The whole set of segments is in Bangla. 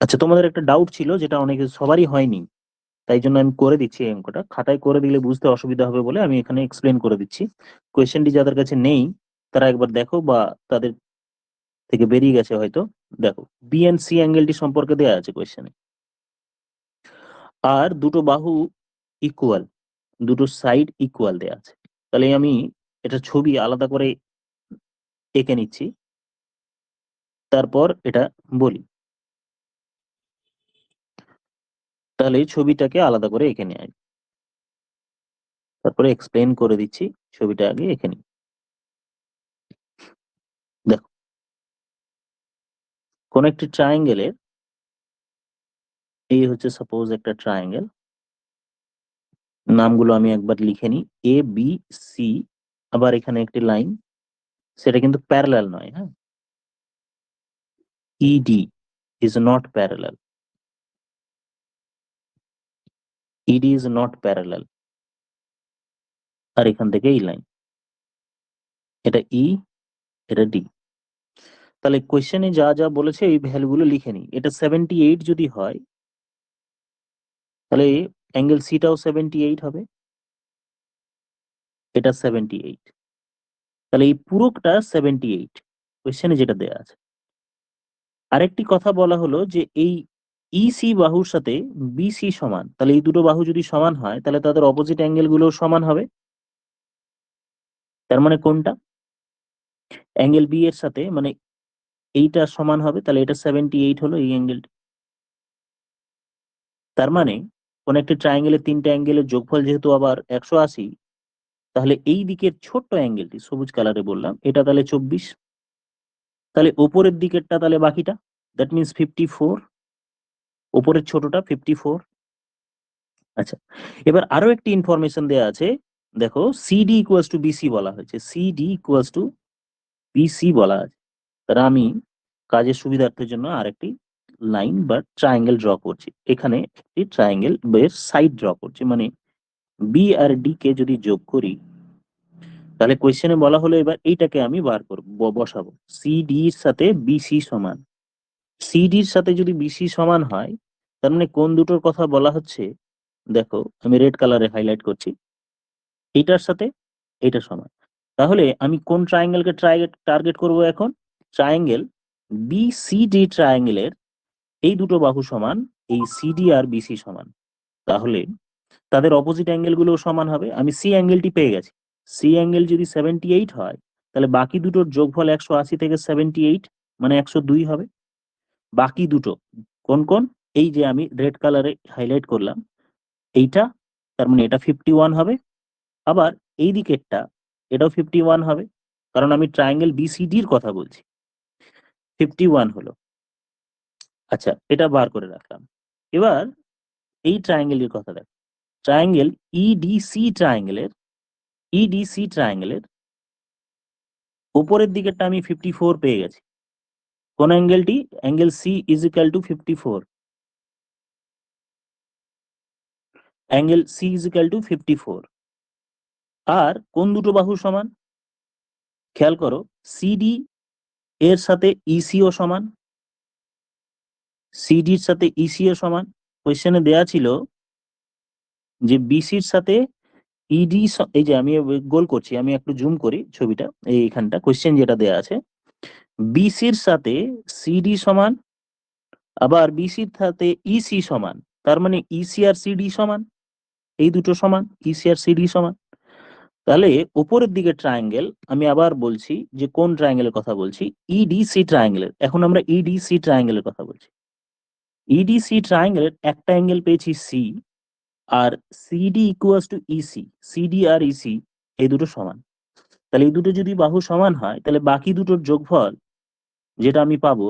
আচ্ছা, তোমাদের একটা ডাউট ছিল যেটা অনেকে সবারই হয়নি, তাই জন্য আমি করে দিচ্ছি। এই অঙ্কটা খাতায় করে দিলে বুঝতে অসুবিধা হবে বলে আমি এখানে এক্সপ্লেন করে দিচ্ছি। কোয়েশ্চেনটি যাদের কাছে নেই তারা একবার দেখো, বা তাদের থেকে বেরিয়ে গেছে হয়তো। দেখো, বি এন্ড সি অ্যাঙ্গেলটি সম্পর্কে দেওয়া আছে কোয়েশ্চেনে। আর দুটো বাহু ইকুয়াল, দুটো সাইড ইকুয়াল দেওয়া আছে। তাহলে আমি এটা ছবি আলাদা করে এঁকে নিচ্ছি, তারপর এটা বলি। তাহলে এই ছবিটাকে আলাদা করে এঁকে নেয়, তারপরে এক্সপ্লেন করে দিচ্ছি। ছবিটা আগে এঁকে নিই। দেখো, কোন একটি ট্রায়াঙ্গেলের, এই হচ্ছে সাপোজ একটা ট্রায়াঙ্গেল, নামগুলো আমি একবার লিখে নিই, এ বি সি। আবার এখানে একটি লাইন, সেটা কিন্তু প্যারালাল নয়, হ্যাঁ। ED is not parallel, ED is not parallel. আর এখান থেকে এই লাইন, এটা ই, এটা ডি। তাহলে কোয়েশ্চেনে যা যা বলেছে এই ভ্যালুগুলো লিখে নিই। এটা 78 যদি হয়, তাহলে অ্যাঙ্গেল সিটাও 78 হবে, এটা 78। তাহলে এই পুরোটা 78 কোয়েশ্চেনে যেটা দেয়া আছে। আরেকটি কথা বলা হলো যে এই ইসি বাহুর সাথে বিসি সমান, তাহলে এই দুটো বাহু যদি সমান হয় তাহলে তাদের অপোজিট অ্যাঙ্গেল গুলো সমান হবে। তার মানে কোনটা? অ্যাঙ্গেল বি এর সাথে, মানে এইটা সমান হবে, তাহলে এটা 78 হলো এই অ্যাঙ্গেলটি। তার মানে কোন একটি ট্রায়াঙ্গেলের তিনটা অ্যাঙ্গেলের যোগফল যেহেতু আবার 180, তাহলে এই দিকের ছোট্ট অ্যাঙ্গেলটি সবুজ কালারে বললাম, এটা তাহলে 24। তাহলে ওপরের দিকেরটা তাহলে বাকিটা, দ্যাট মিনস 54। ওপরের ছোটটা 54। আচ্ছা, এবার আরো একটি ইনফরমেশন দেয়া আছে। দেখো, সিডি ইকুয়ালস টু বিসি বলা হয়েছে, সিডি ইকুয়ালস টু বিসি বলা আছে। তাহলে আমি কাজের সুবিধার্থের জন্য আরেকটি লাইন বা ট্রায়াঙ্গেল ড্র করছি। এখানে একটি ট্রায়াঙ্গেল বের সাইড ড্র করছি, মানে বি আর ডি কে যদি যোগ করি, তাহলে কোয়েশ্চেনে বলা হলো এবার এইটাকে আমি বার করব, বসাবো। সিডি এর সাথে বিসি সমান, সিডির সাথে যদি বিসি সমান হয়, তার মানে কোন দুটোর কথা বলা হচ্ছে? দেখো, আমি রেড কালারে হাইলাইট করছি, এইটার সাথে এইটা সমান। তাহলে আমি কোন ট্রায়াঙ্গেলকে টার্গেট করব এখন? ট্রায়াঙ্গেল বিসিডি ট্রায়াঙ্গেলের এই দুটো বাহু সমান, এই সিডি আর বিসি সমান। তাহলে তাদের অপোজিট অ্যাঙ্গেল গুলো সমান হবে। আমি সি অ্যাঙ্গেলটি পেয়ে গেছি। সি অ্যাঙ্গেল যদি 78 হয়, তাহলে বাকি দুটোর যোগফল 180 থেকে 78, মানে 102 হবে। বাকি দুটো কোন কোন? এই যে আমি রেড কালারে হাইলাইট করলাম এইটা, তার মানে এটা 51 হবে। আবার এই দিকেরটা, এটাও 51 হবে, কারণ আমি ট্রায়াঙ্গেল বিসিডির কথা বলছি। 51 হলো। আচ্ছা, এটা বার করে রাখলাম। এবার এই ট্রায়াঙ্গেলের কথা দেখ, ট্রায়াঙ্গেল ইডিসি ট্রায়াঙ্গেলের উপরের দিকেরটা আমি 54 পেয়ে গেছি। কোন অ্যাঙ্গেলটি? Angle C is equal to 54, angle C is equal to 54। আর কোন দুটো বাহু সমান? খেয়াল করো, সিডি এর সাথে ইসিও সমান, সিডির সাথে ইসিও সমান। কোয়েশ্চেনে দেয়া ছিল যে বিসির সাথে ইডি, এই যে আমি গোল করছি, আমি একটু জুম করি ছবিটা, এইখানটা কোয়েশ্চেন যেটা দেয়া আছে, বিসির সাথে সিডি সমান, আবার বিসির সাথে ইসি সমান। তার মানে ইসি আর সিডি সমান, এই দুটো সমান, ইসি আর সিডি সমান। তাহলে উপরের দিকে ট্রায়াঙ্গেল, আমি আবার বলছি যে কোন ট্রায়াঙ্গেলের কথা বলছি, ইডিসি ট্রায়াঙ্গেলের। এখন আমরা ইডিসি ট্রায়াঙ্গেলের কথা বলছি। ইডিসি ট্রায়াঙ্গেলের একটা অ্যাঙ্গেল পেয়েছি সি, আর CD equals to EC, CD আর ইসি এই দুটো সমান। তাহলে এই দুটো যদি বাহু সমান হয়, তাহলে বাকি দুটোর যোগফল যেটা আমি পাবো,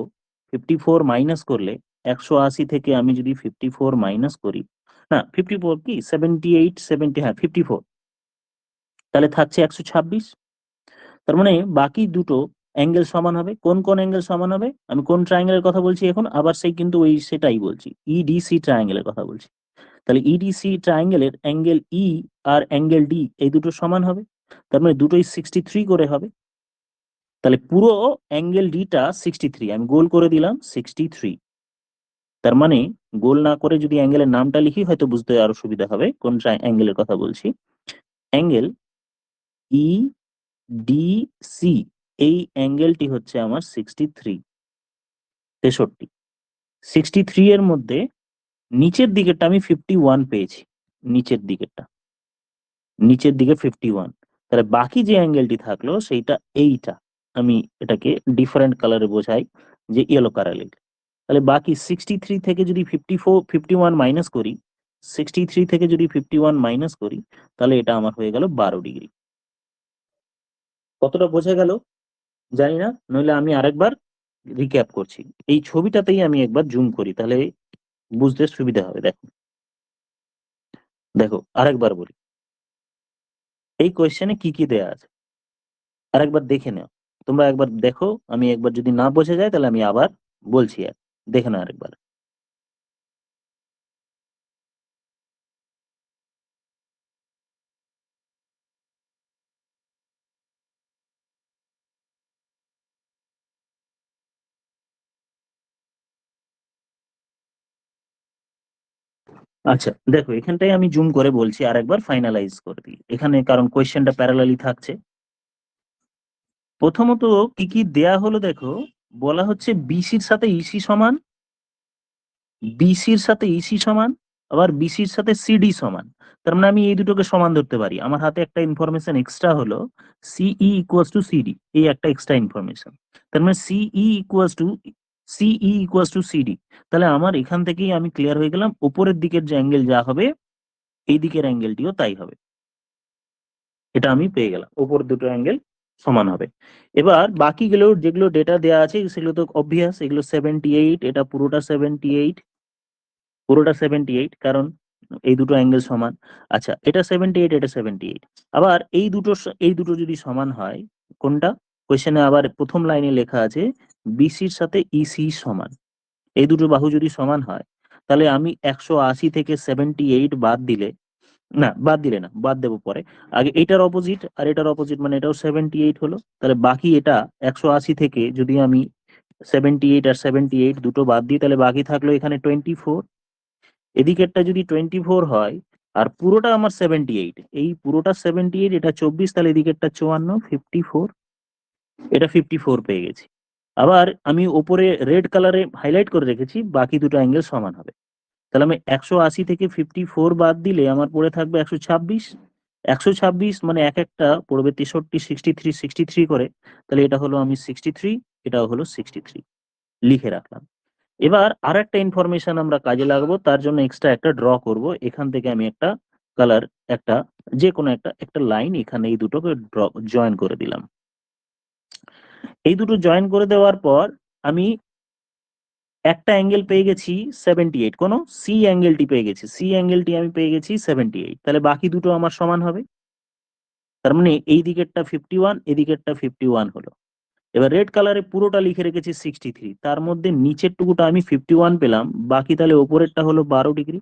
54 মাইনাস করলে, 180 থেকে আমি যদি 54 মাইনাস করি, না 54 কি 78, 70, হ্যাঁ 54, তাহলে থাকছে 126। তার মানে বাকি দুটো অ্যাঙ্গেল সমান হবে। কোন কোন অ্যাঙ্গেল সমান হবে? আমি কোন ট্রায়াঙ্গেলের কথা বলছি এখন? আবার সেই কিন্তু ওই সেটাই বলছি, ইডিসি ট্রায়াঙ্গেলের কথা বলছি। তাহলে ইডিসি ট্রায়াঙ্গেলের অ্যাঙ্গেল ই আর অ্যাঙ্গেল ডি এই দুটো সমান হবে, তার মানে দুটোই 63 করে হবে। তাহলে পুরো অ্যাঙ্গেল ডিটা 63, আমি গোল করে দিলাম 63। তার মানে গোল না করে যদি অ্যাঙ্গেলের নামটা লিখি হয়তো বুঝতে আরো সুবিধা হবে কোন অ্যাঙ্গেলের কথা বলছি। অ্যাঙ্গেল ই ডি সি, এই অ্যাঙ্গেলটি হচ্ছে আমার 63, 63। 63 এর মধ্যে নিচের দিকেরটা আমি 51 পেয়েছি, নিচের দিকেরটা, নিচের দিকে 51। তাহলে বাকি যে অ্যাঙ্গেলটি থাকলো সেইটা এইটা, আমি এটাকে ডিফারেন্ট কালারে বোঝাই যে ইয়েলো কালারে। তাহলে বাকি 63 থেকে যদি 51 মাইনাস করি, 63 থেকে যদি 51 মাইনাস করি, তাহলে এটা আমার হয়ে গেল 12 ডিগ্রি। কতটা বোঝা গেল জানি না, নইলে আমি আরেকবার রিক্যাপ করছি। এই ছবিটাতেই আমি একবার জুম করি, তাহলে বুঝতে সুবিধা হবে। দেখো দেখো আরেকবার বলি, এই কোয়েশ্চেনে কি কি দেয়া আছে আরেকবার দেখে নাও। তোমরা একবার দেখো, আমি একবার যদি না বোঝা যায় তাহলে আমি আবার বলছি, আর দেখে নাও আরেকবার। আচ্ছা দেখো, এখানটায় আমি জুম করে বলছি, আরেকবার ফাইনালাইজ করে দিই এখানে, কারণ কোয়েশ্চেনটা প্যারালালি থাকছে। প্রথমত কি কি দেয়া হলো দেখো, বলা হচ্ছে বিসির সাথে ইসি সমান, বিসির সাথে ইসি সমান, আবার বিসির সাথে সিডি সমান। তার মানে আমি এই দুটোকে সমান ধরতে পারি। আমার হাতে একটা ইনফরমেশন এক্সট্রা হলো সিই ইকুয়ালস টু সিডি, এই একটা এক্সট্রা ইনফরমেশন। তার মানে সিই ইকুয়ালস টু সিডি। তাহলে আমার এখান থেকেই আমি ক্লিয়ার হয়ে গেলাম, উপরের দিকের যে অ্যাঙ্গেল যা হবে এই দিকের অ্যাঙ্গেলটিও তাই হবে। এটা আমি পেয়ে গেলাম, উপর দুটো অ্যাঙ্গেল সমান হবে। এবার বাকিগুলো যেগুলো ডেটা দেয়া আছে সেগুলো তো অবভিয়াস, এগুলো 78, এটা পুরোটা 78, পুরোটা 78, কারণ এই দুটো অ্যাঙ্গেল সমান। আচ্ছা এটা 78, এটা 78। আবার এই দুটো যদি সমান হয়, কোনটা কোয়েশ্চেনে আবার প্রথম লাইনে লেখা আছে বিসির সাথে ইসি সমান, এই দুটো বাহু যদি সমান হয়, তাহলে আমি 180 থেকে 78 বাদ দিলে, না বাদ দিলে না, বাদ দেবো পরে। আগে এটার অপোজিট আর এটার অপোজিট, মানে এটাও 78 হলো। তাহলে বাকি এটা 180 থেকে যদি আমি 78 আর 78 দুটো বাদ দিই, তাহলে বাকি থাকলো এখানে 24। এদিকেরটা যদি 24 হয় আর পুরোটা আমার 78, এই পুরোটা 78, এটা 24, তাহলে এদিকেরটা 54, 54, এটা 54 পেয়ে গেছি। আবার আমি ওপরে রেড কালারে হাইলাইট করে রেখেছি বাকি দুটো অ্যাঙ্গেল সমান হবে। তাহলে আমি 180 থেকে 54 বাদ দিলে আমার পড়ে থাকবে 126। 126 মানে এক একটা পড়বে 63, 63, 63 করে। তাহলে এটা হলো আমি 63, এটাও হলো 63, লিখে রাখলাম। এবার আর একটা ইনফরমেশন আমরা কাজে লাগাবো, তার জন্য এক্সট্রা একটা ড্র করব। এখান থেকে আমি একটা কালার, একটা যে কোনো একটা একটা লাইন এখানে এই দুটোকে ড্র জয়েন করে দিলাম। এই দুটো জয়েন করে দেওয়ার পর আমি একটা অ্যাঙ্গেল পেয়ে গেছি 78, কোন সি অ্যাঙ্গেলটি পেয়ে গেছি, সি অ্যাঙ্গেলটি আমি পেয়ে গেছি 78। তাহলে বাকি দুটো আমার সমান হবে। তার মানে এই দিকেরটা 51, এদিকেরটা 51 হলো। এবার রেড কালারে পুরোটা লিখে রেখেছি 63, তার মধ্যে নিচের টুকুটা আমি 51 পেলাম, বাকি তাহলে ওপরেরটা হলো 12 ডিগ্রি।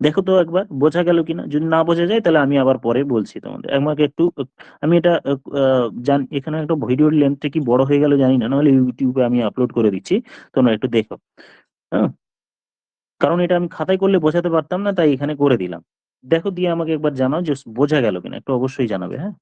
দেখো তো একবার বোঝা গেল কিনা, যদি না বোঝা যায় তাহলে আমি আবার পরে বলছি তোমাদের। আমাকে একটু আমি এটা এখানে একটা ভিডিওর লেন্থটা কি বড় হয়ে গেল জানি না, নাহলে ইউটিউবে আমি আপলোড করে দিচ্ছি, তোমরা একটু দেখো। হ্যাঁ, কারণ এটা আমি খাতায় করলে বোঝাতে পারতাম না, তাই এখানে করে দিলাম। দেখো দিয়ে আমাকে একবার জানাও যে বোঝা গেল কিনা, একটু অবশ্যই জানাবে, হ্যাঁ।